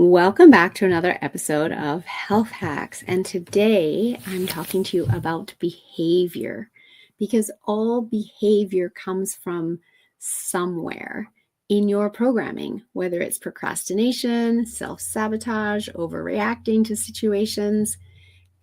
Welcome back to another episode of Health Hacks. And today I'm talking to you about behavior because all behavior comes from somewhere in your programming, whether it's procrastination, self-sabotage, overreacting to situations.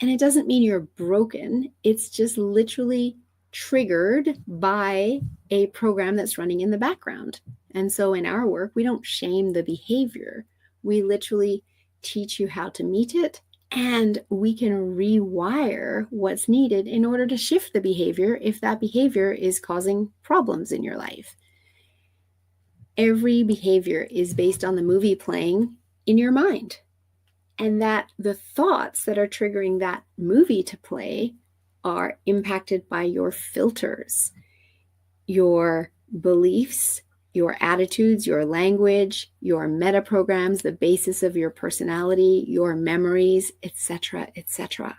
And it doesn't mean you're broken. It's just literally triggered by a program that's running in the background. And so in our work, we don't shame the behavior. We literally teach you how to meet it, and we can rewire what's needed in order to shift the behavior if that behavior is causing problems in your life. Every behavior is based on the movie playing in your mind, and that the thoughts that are triggering that movie to play are impacted by your filters, your beliefs, your attitudes, your language, your meta programs, the basis of your personality, your memories, etc., etc.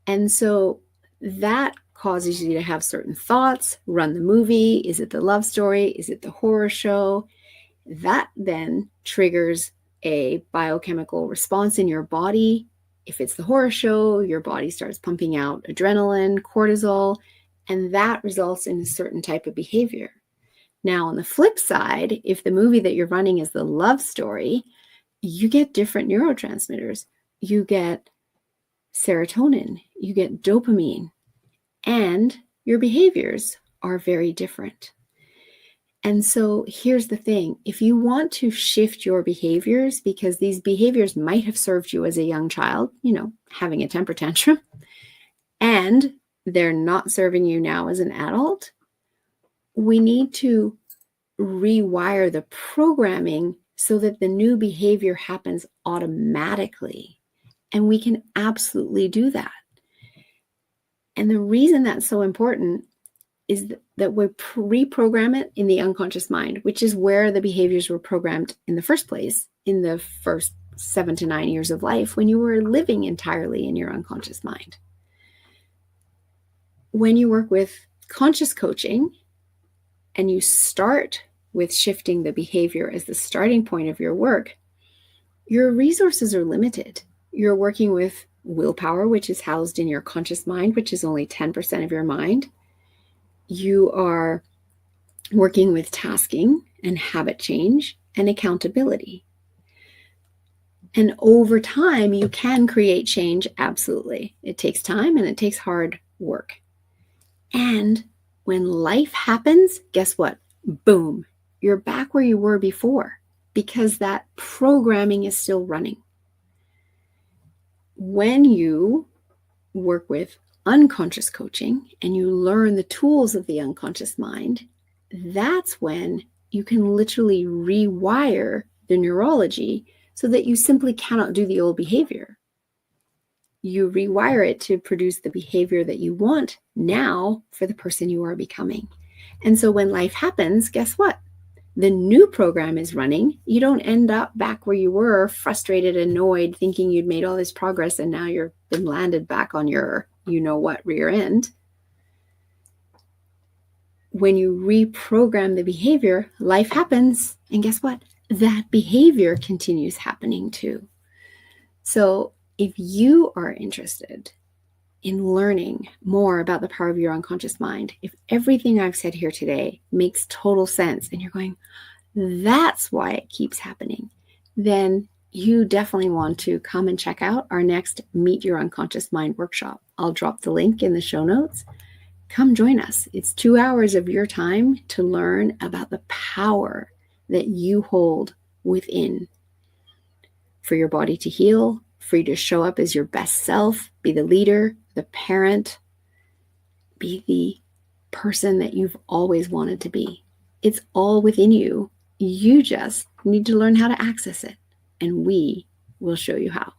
And so that causes you to have certain thoughts, run the movie. Is it the love story? Is it the horror show? That then triggers a biochemical response in your body. If it's the horror show, your body starts pumping out adrenaline, cortisol, and that results in a certain type of behavior. Now, on the flip side, if the movie that you're running is the love story, you get different neurotransmitters. You get serotonin, you get dopamine, and your behaviors are very different. And so here's the thing. If you want to shift your behaviors, because these behaviors might have served you as a young child, having a temper tantrum, and they're not serving you now as an adult, we need to rewire the programming so that the new behavior happens automatically. And we can absolutely do that. And the reason that's so important is that we reprogram it in the unconscious mind, which is where the behaviors were programmed in the first place, in the first 7 to 9 years of life, when you were living entirely in your unconscious mind. When you work with conscious coaching, and you start with shifting the behavior as the starting point of your work, your resources are limited. You're working with willpower, which is housed in your conscious mind, which is only 10% of your mind. You are working with tasking and habit change and accountability. And over time, you can create change, absolutely. It takes time and it takes hard work. And when life happens, guess what? Boom, you're back where you were before because that programming is still running. When you work with unconscious coaching and you learn the tools of the unconscious mind, that's when you can literally rewire the neurology so that you simply cannot do the old behavior. You rewire it to produce the behavior that you want now for the person you are becoming. And so when life happens, guess what? The new program is running. You don't end up back where you were, frustrated, annoyed, thinking you'd made all this progress and now you've been landed back on your you-know-what rear end. When you reprogram the behavior, life happens. And guess what? That behavior continues happening too. So if you are interested in learning more about the power of your unconscious mind, if everything I've said here today makes total sense and you're going, that's why it keeps happening, then you definitely want to come and check out our next Meet Your Unconscious Mind workshop. I'll drop the link in the show notes. Come join us. It's 2 hours of your time to learn about the power that you hold within for your body to heal, for you to show up as your best self, be the leader, the parent, be the person that you've always wanted to be. It's all within you. You just need to learn how to access it, and we will show you how.